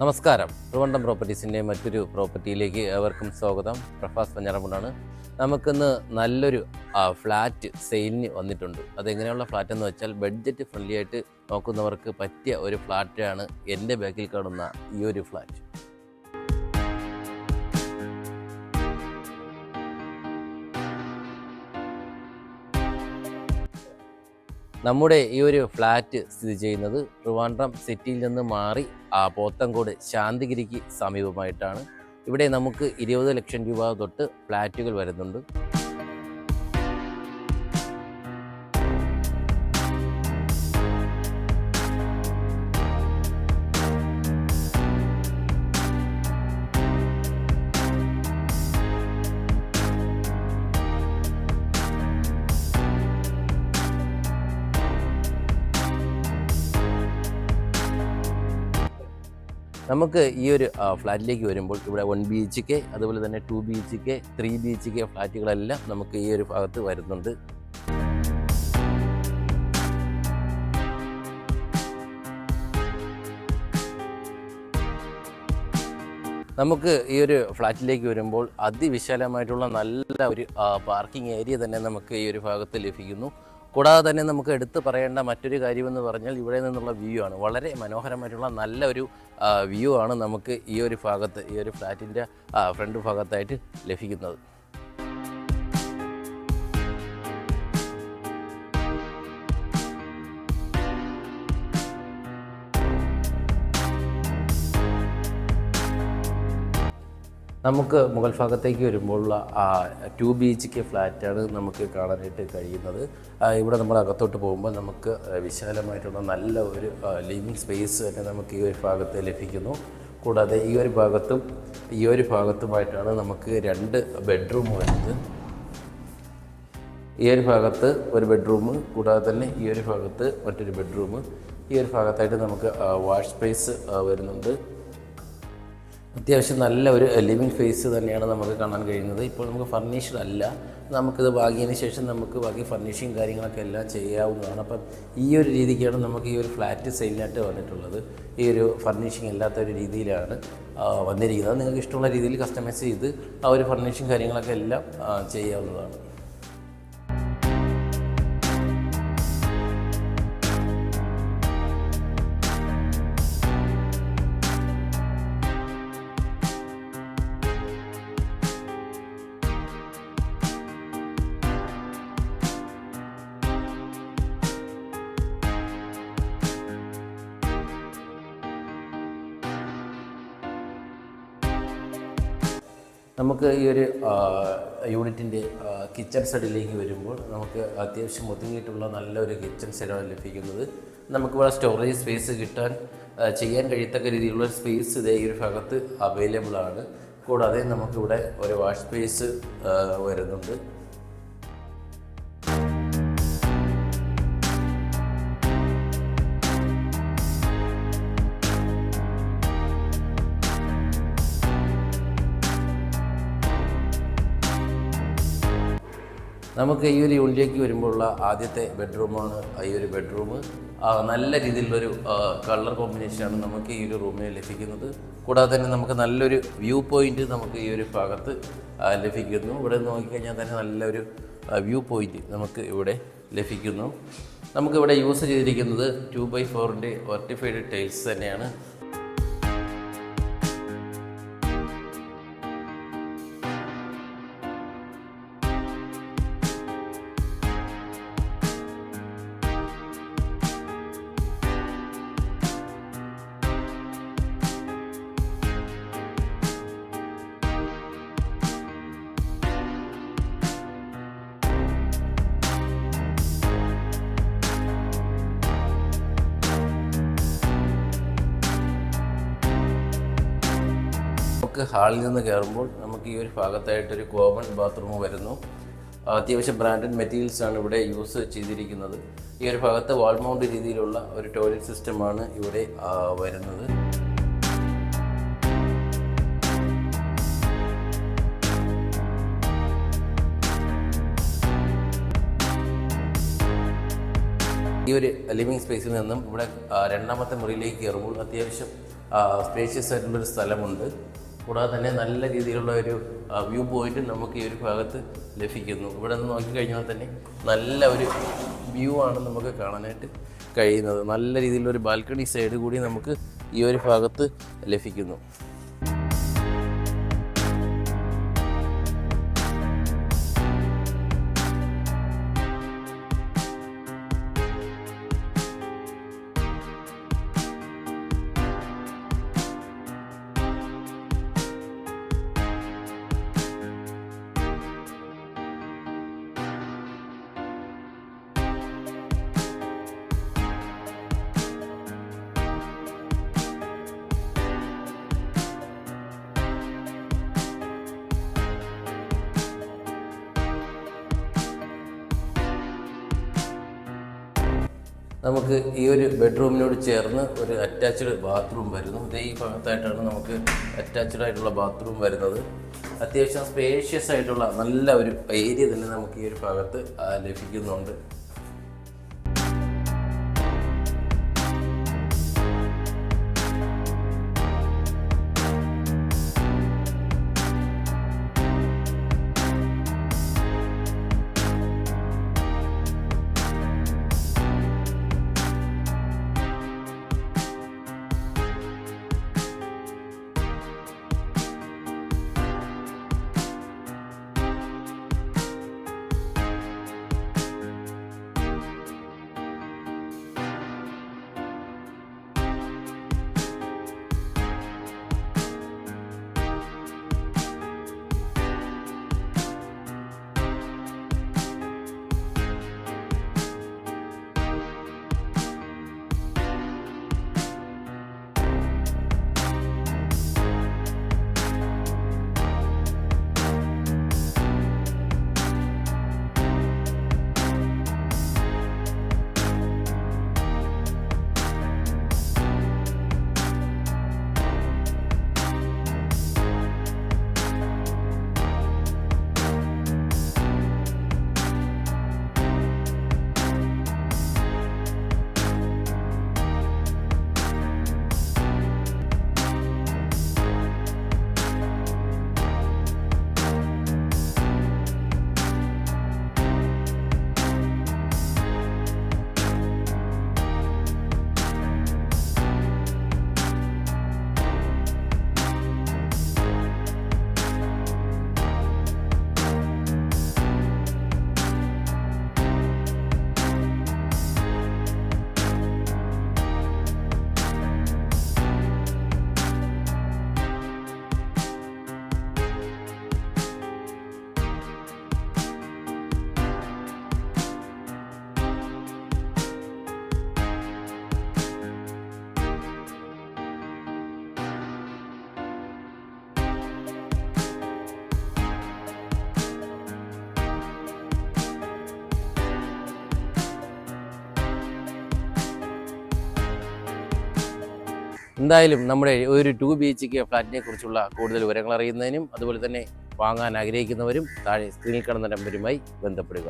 നമസ്കാരം. ട്രിവാൻഡ്രം പ്രോപ്പർട്ടീസിൻ്റെ മറ്റൊരു പ്രോപ്പർട്ടിയിലേക്ക് ഏവർക്കും സ്വാഗതം. പ്രഫാസ് പഞ്ഞാറമൂടാണ്. നമുക്കിന്ന് നല്ലൊരു ഫ്ലാറ്റ് സെയിലിന് വന്നിട്ടുണ്ട്. അതെങ്ങനെയുള്ള ഫ്ലാറ്റ് എന്ന് വെച്ചാൽ ബഡ്ജറ്റ് ഫ്രണ്ട്ലി ആയിട്ട് നോക്കുന്നവർക്ക് പറ്റിയ ഒരു ഫ്ലാറ്റാണ് എൻ്റെ ബാക്കിൽ കാണുന്ന ഈ ഒരു ഫ്ലാറ്റ്. നമ്മുടെ ഈ ഒരു ഫ്ലാറ്റ് സ്ഥിതി ചെയ്യുന്നത് ട്രിവാൻഡ്രം സിറ്റിയിൽ നിന്ന് മാറി പോത്തങ്കോട് ശാന്തിഗിരിക്ക് സമീപമായിട്ടാണ്. ഇവിടെ നമുക്ക് 20 ലക്ഷം രൂപ തൊട്ട് ഫ്ലാറ്റുകൾ വരുന്നുണ്ട്. നമുക്ക് ഈ ഒരു ഫ്ലാറ്റിലേക്ക് വരുമ്പോൾ ഇവിടെ 1 BHK, അതുപോലെ തന്നെ 2 BHK, 3 BHK ഫ്ലാറ്റുകളെല്ലാം നമുക്ക് ഈ ഒരു ഭാഗത്ത് വരുന്നുണ്ട്. നമുക്ക് ഈ ഒരു ഫ്ലാറ്റിലേക്ക് വരുമ്പോൾ അതിവിശാലമായിട്ടുള്ള നല്ല ഒരു പാർക്കിംഗ് ഏരിയ തന്നെ നമുക്ക് ഈ ഒരു ഭാഗത്ത് ലഭിക്കുന്നു. കൂടാതെ തന്നെ നമുക്ക് എടുത്തു പറയേണ്ട മറ്റൊരു കാര്യമെന്ന് പറഞ്ഞാൽ ഇവിടെ നിന്നുള്ള വ്യൂ ആണ്. വളരെ മനോഹരമായിട്ടുള്ള നല്ല ഒരു വ്യൂ ആണ് നമുക്ക് ഈ ഒരു ഭാഗത്ത്, ഈ ഒരു ഫ്ലാറ്റിൻ്റെ ഫ്രണ്ട് ഭാഗത്തായിട്ട് ലഭിക്കുന്നത്. നമുക്ക് മുകൾ ഭാഗത്തേക്ക് വരുമ്പോഴുള്ള 2 BHK ഫ്ലാറ്റാണ് നമുക്ക് കാണാനായിട്ട് കഴിയുന്നത്. ഇവിടെ നമ്മൾ അകത്തോട്ട് പോകുമ്പോൾ നമുക്ക് വിശാലമായിട്ടുള്ള നല്ല ഒരു ലിവിങ് സ്പേസ് തന്നെ നമുക്ക് ഈ ഒരു ഭാഗത്ത് ലഭിക്കുന്നു. കൂടാതെ ഈ ഒരു ഭാഗത്തുമായിട്ടാണ് നമുക്ക് 2 ബെഡ്റൂം വരുന്നത്. ഈ ഒരു ഭാഗത്ത് ഒരു ബെഡ്റൂം, കൂടാതെ തന്നെ ഈ ഒരു ഭാഗത്ത് മറ്റൊരു ബെഡ്റൂം. ഈ ഒരു ഭാഗത്തായിട്ട് നമുക്ക് വാഷ് സ്പേസ് വരുന്നുണ്ട്. അത്യാവശ്യം നല്ല ഒരു ലിവിങ് സ്പേസ് തന്നെയാണ് നമുക്ക് കാണാൻ കഴിയുന്നത്. ഇപ്പോൾ നമുക്ക് ഫർണിഷ്ഡ് അല്ല, നമുക്കിത് വാങ്ങിയതിന് ശേഷം നമുക്ക് ബാക്കി ഫർണിഷിങ് കാര്യങ്ങളൊക്കെ എല്ലാം ചെയ്യാവുന്നതാണ്. അപ്പം ഈ ഒരു രീതിക്കാണ് നമുക്ക് ഈ ഒരു ഫ്ലാറ്റ് സെയിലിനായിട്ട് വന്നിട്ടുള്ളത്. ഈ ഒരു ഫർണിഷിങ് അല്ലാത്ത ഒരു രീതിയിലാണ് വന്നിരിക്കുന്നത്. നിങ്ങൾക്ക് ഇഷ്ടമുള്ള രീതിയിൽ കസ്റ്റമൈസ് ചെയ്ത് ആ ഒരു ഫർണിഷിങ് കാര്യങ്ങളൊക്കെ എല്ലാം ചെയ്യാവുന്നതാണ്. നമുക്ക് ഈ ഒരു യൂണിറ്റിൻ്റെ കിച്ചൺ സൈഡിലേക്ക് വരുമ്പോൾ നമുക്ക് അത്യാവശ്യം ഒതുങ്ങിയിട്ടുള്ള നല്ലൊരു കിച്ചൺ സൈഡാണ് ലഭിക്കുന്നത്. നമുക്കിവിടെ സ്റ്റോറേജ് സ്പേസ് ചെയ്യാൻ കഴിയത്തക്ക രീതിയിലുള്ള സ്പേസ് ഇതേ ഈ ഒരു ഭാഗത്ത് അവൈലബിൾ ആണ്. കൂടാതെ നമുക്കിവിടെ ഒരു വാഷ് സ്പേസ് വരുന്നുണ്ട്. നമുക്ക് ഈ ഒരു യൂണിറ്റിലേക്ക് വരുമ്പോഴുള്ള ആദ്യത്തെ ബെഡ്റൂമാണ് ഈ ഒരു ബെഡ്റൂം. നല്ല രീതിയിലുള്ളൊരു കളർ കോമ്പിനേഷനാണ് നമുക്ക് ഈ ഒരു റൂമിൽ ലഭിക്കുന്നത്. കൂടാതെ തന്നെ നമുക്ക് നല്ലൊരു വ്യൂ പോയിൻ്റ് നമുക്ക് ഈ ഒരു ഭാഗത്ത് ലഭിക്കുന്നു. ഇവിടെ നോക്കിക്കഴിഞ്ഞാൽ തന്നെ നല്ലൊരു വ്യൂ പോയിൻ്റ് നമുക്ക് ഇവിടെ ലഭിക്കുന്നു. നമുക്കിവിടെ യൂസ് ചെയ്തിരിക്കുന്നത് 2x4 വെർട്ടിഫൈഡ് ടൈൽസ് തന്നെയാണ്. നമുക്ക് ഹാളിൽ നിന്ന് കയറുമ്പോൾ നമുക്ക് ഈ ഒരു ഭാഗത്തായിട്ടൊരു കോമൺ ബാത്റൂം വരുന്നു. അത്യാവശ്യം ബ്രാൻഡഡ് മെറ്റീരിയൽസാണ് ഇവിടെ യൂസ് ചെയ്തിരിക്കുന്നത്. ഈ ഒരു ഭാഗത്ത് വാൾ മൗണ്ട് രീതിയിലുള്ള ഒരു ടോയ്ലറ്റ് സിസ്റ്റമാണ് ഇവിടെ വരുന്നത്. ഈ ഒരു ലിവിങ് സ്പേസിൽ നിന്നും ഇവിടെ രണ്ടാമത്തെ മുറിയിലേക്ക് കയറുമ്പോൾ അത്യാവശ്യം സ്പേഷ്യസ് ആയിട്ടുള്ളൊരു സ്ഥലമുണ്ട്. കൂടാതെ തന്നെ നല്ല രീതിയിലുള്ള ഒരു വ്യൂ പോയിന്റ് നമുക്ക് ഈ ഒരു ഭാഗത്ത് ലഭിക്കുന്നു. ഇവിടെ നിന്ന് നോക്കിക്കഴിഞ്ഞാൽ തന്നെ നല്ല ഒരു വ്യൂ ആണ് നമുക്ക് കാണാനായിട്ട് കഴിയുന്നത്. നല്ല രീതിയിലൊരു ബാൽക്കണി സൈഡ് കൂടി നമുക്ക് ഈ ഒരു ഭാഗത്ത് ലഭിക്കുന്നു. നമുക്ക് ഈ ഒരു ബെഡ്റൂമിനോട് ചേർന്ന് ഒരു അറ്റാച്ച്ഡ് ബാത്റൂം വരുന്നു. ഈ ഭാഗത്തായിട്ടാണ് നമുക്ക് അറ്റാച്ച്ഡ് ആയിട്ടുള്ള ബാത്റൂം വരുന്നത്. അത്യാവശ്യം സ്പേഷ്യസ് ആയിട്ടുള്ള നല്ല ഒരു ഏരിയ തന്നെ നമുക്ക് ഈ ഒരു ഭാഗത്ത് ലഭിക്കുന്നുണ്ട്. എന്തായാലും നമ്മുടെ ഒരു 2 BHK ഫ്ലാറ്റിനെ കുറിച്ചുള്ള കൂടുതൽ വിവരങ്ങൾ അറിയുന്നതിനും അതുപോലെ തന്നെ വാങ്ങാൻ ആഗ്രഹിക്കുന്നവരും താഴെ സ്ക്രീനിൽ കാണുന്ന നമ്പരുമായി ബന്ധപ്പെടുക.